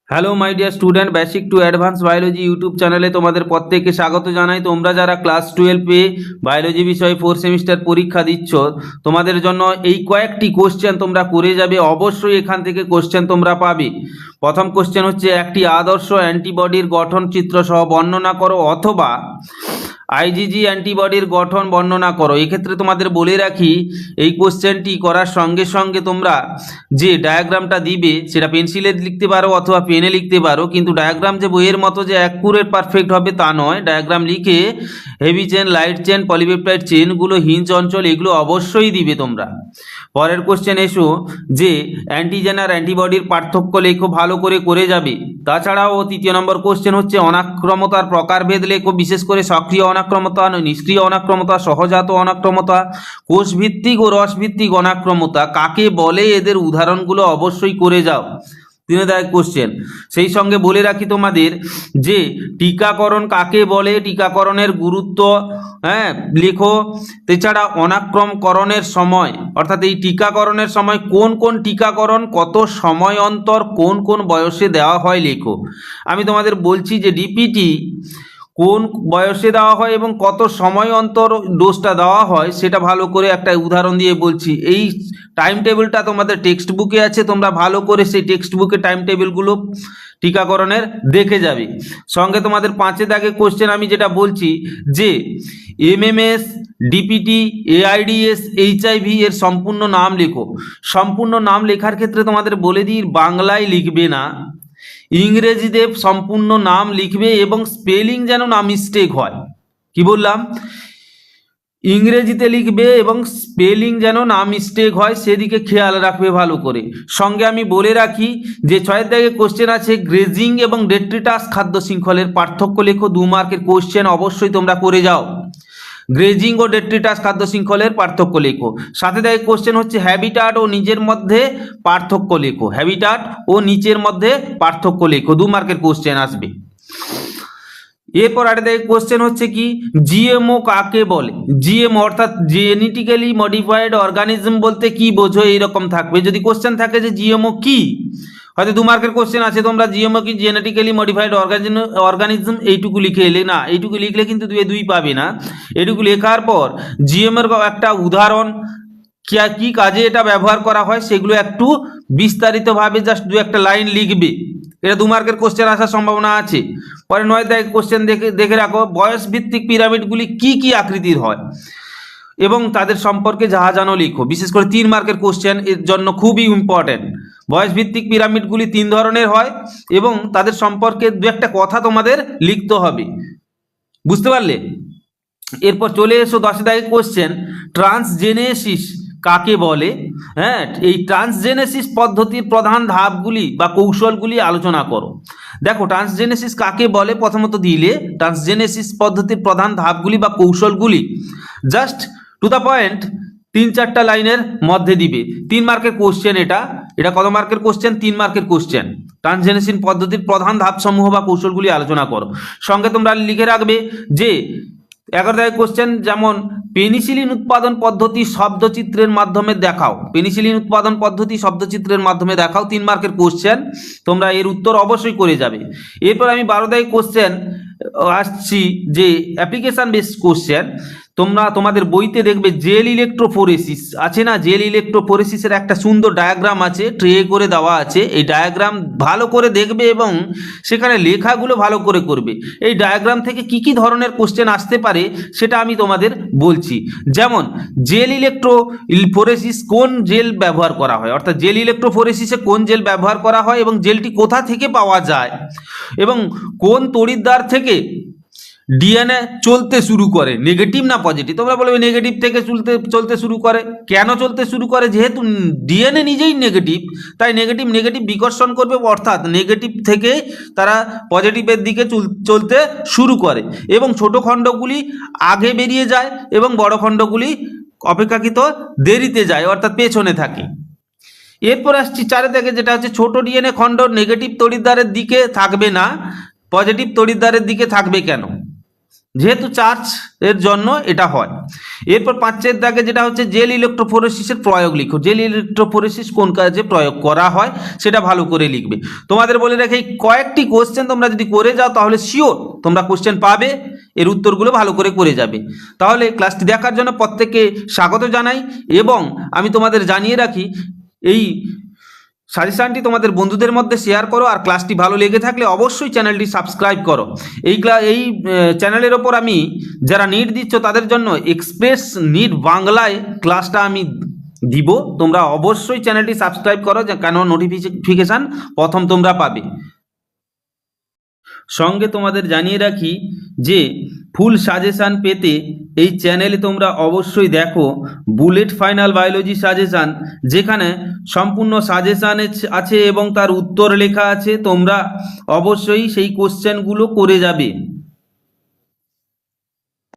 Hello my dear student, basic to advance biology YouTube চ্যানেলে তোমাদের প্রত্যেককে স্বাগত জানাই। তোমরা যারা ক্লাস 12-এ বায়োলজি বিষয়ে 4 সেমিস্টার পরীক্ষা দিচ্ছ, তোমাদের জন্য এই কয়েকটি কোশ্চেন তোমরা করে যাবে। অবশ্যই এখান থেকে কোশ্চেন তোমরা পাবে। প্রথম কোশ্চেন হচ্ছে, একটি আদর্শ অ্যান্টিবডির গঠন চিত্র সহ বর্ণনা করো, অথবা আইজিজি অ্যান্টিবডির গঠন বর্ণনা করো। এক্ষেত্রে তোমাদের বলে রাখি, এই কোশ্চেনটি করার সঙ্গে সঙ্গে তোমরা যে ডায়াগ্রামটা দিবে সেটা পেন্সিলে লিখতে পারো অথবা পেনে লিখতে পারো, কিন্তু ডায়াগ্রাম যে বইয়ের মতো যে অ্যাকুরেট পারফেক্ট হবে তা নয়। ডায়াগ্রাম লিখে heavy chain, light chain, polypeptide চেনগুলো, হিঞ্জ অঞ্চল, এগুলো অবশ্যই দিবে তোমরা। পরের কোশ্চেন এসো যে অ্যান্টিজেন আর অ্যান্টিবডির পার্থক্য লেখো, ভালো করে যাবে। তাছাড়াও তৃতীয় নম্বর কোশ্চেন হচ্ছে অনাক্রমতার প্রকারভেদ লেখো, বিশেষ করে সক্রিয় অনাক্রমতা, নিষ্ক্রিয় অনাক্রমতা, সহজাত অনাক্রমতা, কোষভিত্তিক ও রসভিত্তিক অনাক্রমতা কাকে বলে, এদের উদাহরণগুলো অবশ্যই করে যাও। 3 দাগ কোশ্চেন। সেই সঙ্গে বলে রাখি তোমাদের যে টিকাকরণ কাকে বলে, টিকাকরণের গুরুত্ব লেখো। এছাড়া অনাক্রমকরণের সময়, অর্থাৎ এই টিকাকরণের সময় কোন কোন টিকাকরণ কত সময় অন্তর কোন কোন বয়সে দেওয়া হয় লেখো। আমি তোমাদের বলছি যে ডিপিটি কোন বয়সে দেওয়া হয় এবং কত সময় অন্তর ডোজটা দেওয়া হয় সেটা ভালো করে একটা উদাহরণ দিয়ে বলছি। এই টাইম টেবিলটা তোমাদের টেক্সট বুকে আছে, তোমরা ভালো করে সেই টেক্সট বুকে টাইম টেবিলগুলো টিকাকরণের দেখে যাবে। সঙ্গে তোমাদের 5 দাগে কোশ্চেন আমি যেটা বলছি যে এমএমএস, ডিপিটি, এআইডিএস, এইচআইভি এর সম্পূর্ণ নাম লেখো। সম্পূর্ণ নাম লেখার ক্ষেত্রে তোমাদের বলে দিই, বাংলায় লিখবে না, ইংরেজিতে সম্পূর্ণ নাম লিখবে এবং স্পেলিং যেন না মিস্টেক হয়। কি বললাম? ইংরেজিতে লিখবে এবং স্পেলিং যেন না মিস্টেক হয়, সেদিকে খেয়াল রাখবে ভালো করে। সঙ্গে আমি বলে রাখি যে 6 দাগে কোশ্চেন আছে গ্রেজিং এবং ডেট্রিটাস খাদ্য শৃঙ্খলের পার্থক্য লেখো। 2 মার্কের কোশ্চেন অবশ্যই তোমরা করে যাও। গ্রেজিং ও ডেট্রিটাস খাদ্য শৃঙ্খলের পার্থক্য লেখো। 7 দাগে কোশ্চেন হচ্ছে হ্যাবিটাট ও নিজের মধ্যে পার্থক্য লেখো। হ্যাবিটাট ও নিচের মধ্যে পার্থক্য লেখো, 2 মার্কের কোশ্চেন আসবে। এরপর 8 দাগে কোশ্চেন হচ্ছে কি, জিএমও কাকে বলে। জিএমও অর্থাৎ জেনেটিক্যালি মডিফাইড অর্গানিজম বলতে কি বোঝো, এইরকম থাকবে। যদি কোশ্চেন থাকে যে জিএমও কি, হয়তো 2 মার্কের কোশ্চেন আছে, তোমরা জিএমও কি, জেনেটিক্যালি মডিফাইড অর্গানিজম এইটুকু লিখে এলে না, এইটুকু লিখলে কিন্তু 2 পাবে না। এইটুকু লেখার পর জিএমের একটা উদাহরণ, কি কাজে এটা ব্যবহার করা হয় সেগুলো একটু বিস্তারিতভাবে জাস্ট 2-1 লাইন লিখবে। এটা 2 মার্কের কোশ্চেন আসার সম্ভাবনা আছে। পরে 9 দাগে কোশ্চেন দেখে রাখো, বয়স ভিত্তিক পিরামিডগুলি কি আকৃতির হয় এবং তাদের সম্পর্কে জানো লিখো। বিশেষ করে 3 মার্কের কোশ্চেন এর জন্য খুবই ইম্পর্টেন্ট। বয়স ভিত্তিক পিরামিডগুলি 3 ধরনের হয় এবং তাদের সম্পর্কে 2-1 কথা তোমাদের লিখতে হবে। বুঝতে পারলে? এরপর চলে এসো 10 দাগে কোশ্চেন, ট্রান্সজেনেসিস কাকে বলে। এই ট্রান্সজেনেসিস পদ্ধতির প্রধান ধাপগুলি বা কৌশলগুলি আলোচনা করো। দেখো ট্রান্সজেনেসিস কাকে বলে প্রথমত দিলে, ট্রান্সজেনেসিস পদ্ধতির প্রধান ধাপগুলি বা কৌশলগুলি, জাস্ট টু দ্য পয়েন্ট 3-4টা লাইনের মধ্যে দিবে। 3 মার্কের কোশ্চেন এটা কত মার্কের কোশ্চেন? 3 মার্কের কোশ্চেন। ট্রান্সজেনেসিস পদ্ধতির প্রধান ধাপসমূহ বা কৌশলগুলি আলোচনা করো। সঙ্গে তোমরা লিখে রাখবে যে 11 দাগে কোশ্চেন, যেমন পেনিসিলিন উৎপাদন পদ্ধতি শব্দচিত্রের মাধ্যমে দেখাও। পেনিসিলিন উৎপাদন পদ্ধতি শব্দচিত্রের মাধ্যমে দেখাও, 3 মার্কের কোশ্চেন, তোমরা এর উত্তর অবশ্যই করে যাবে। এরপর আমি 12 দাগে কোশ্চেন আসছি যে অ্যাপ্লিকেশন বেসড কোশ্চেন। তোমাদের বইতে দেখবে জেল ইলেকট্রোফোরেসিস আছে না, জেল ইলেকট্রোফোরেসিসের একটা সুন্দর ডায়াগ্রাম আছে, ট্রে করে দেওয়া আছে। এই ডায়াগ্রাম ভালো করে দেখবে এবং সেখানে লেখাগুলো ভালো করে করবে। এই ডায়াগ্রাম থেকে কি ধরনের কোশ্চেন আসতে পারে সেটা আমি তোমাদের বলছি। যেমন জেল ইলেকট্রোফোরেসিস, কোন জেল ব্যবহার করা হয়, অর্থাৎ জেল ইলেকট্রোফোরেসিসে কোন জেল ব্যবহার করা হয় এবং জেলটি কোথা থেকে পাওয়া যায় এবং কোন তড়িৎদ্বার থেকে ডিএনএ চলতে শুরু করে, নেগেটিভ না পজিটিভ। তোমরা বলবে নেগেটিভ থেকে চলতে শুরু করে। কেন চলতে শুরু করে? যেহেতু ডিএনএ নিজেই নেগেটিভ, তাই নেগেটিভ বিকর্ষণ করবে, অর্থাৎ নেগেটিভ থেকে তারা পজিটিভের দিকে চলতে শুরু করে এবং ছোট খণ্ডগুলি আগে বেরিয়ে যায় এবং বড় খণ্ডগুলি অপেক্ষাকৃত দেরিতে যায়, অর্থাৎ পেছনে থাকে। এরপর আসছি 4 থেকে, যেটা হচ্ছে ছোট ডিএনএ খণ্ড নেগেটিভ তড়িৎদ্বারের দিকে থাকবে না, পজিটিভ তড়িৎদ্বারের দিকে থাকবে কেন। যেহেতু চার্জ এর জন্য এটা হয়। এরপর 5 দাগে যেটা হচ্ছে জেল ইলেকট্রোফোরেসিসের প্রয়োগ লিখো। জেল ইলেকট্রোফোরেসিস কোন কাজে প্রয়োগ করা হয় সেটা ভালো করে লিখবে। তোমাদের বলে রাখি কয়েকটি কোশ্চেন তোমরা যদি করে যাও তাহলে শিওর তোমরা কোশ্চেন পাবে, এর উত্তরগুলো ভালো করে করে যাবে। তাহলে ক্লাসটি দেখার জন্য প্রত্যেককে স্বাগত জানাই এবং আমি তোমাদের জানিয়ে রাখি এই সাজেশনটি তোমাদের বন্ধুদের মধ্যে শেয়ার করো, আর ক্লাসটি ভালো লেগে থাকলে অবশ্যই চ্যানেলটি সাবস্ক্রাইব করো। এই চ্যানেলের ওপর আমি যারা নিট দিচ্ছ তাদের জন্য এক্সপ্রেস নিট বাংলায় ক্লাসটা আমি দিব, তোমরা অবশ্যই চ্যানেলটি সাবস্ক্রাইব করো কেন নোটিফিকেশান প্রথম তোমরা পাবে। সঙ্গে তোমাদের জানিয়ে রাখি যে ফুল সাজেশান পেতে এই চ্যানেলে তোমরা অবশ্যই দেখো বুলেট ফাইনাল বায়োলজি সাজেশান, যেখানে সম্পূর্ণ সাজেশান আছে এবং তার উত্তর লেখা আছে। তোমরা অবশ্যই সেই কোশ্চেনগুলো করে যাবে।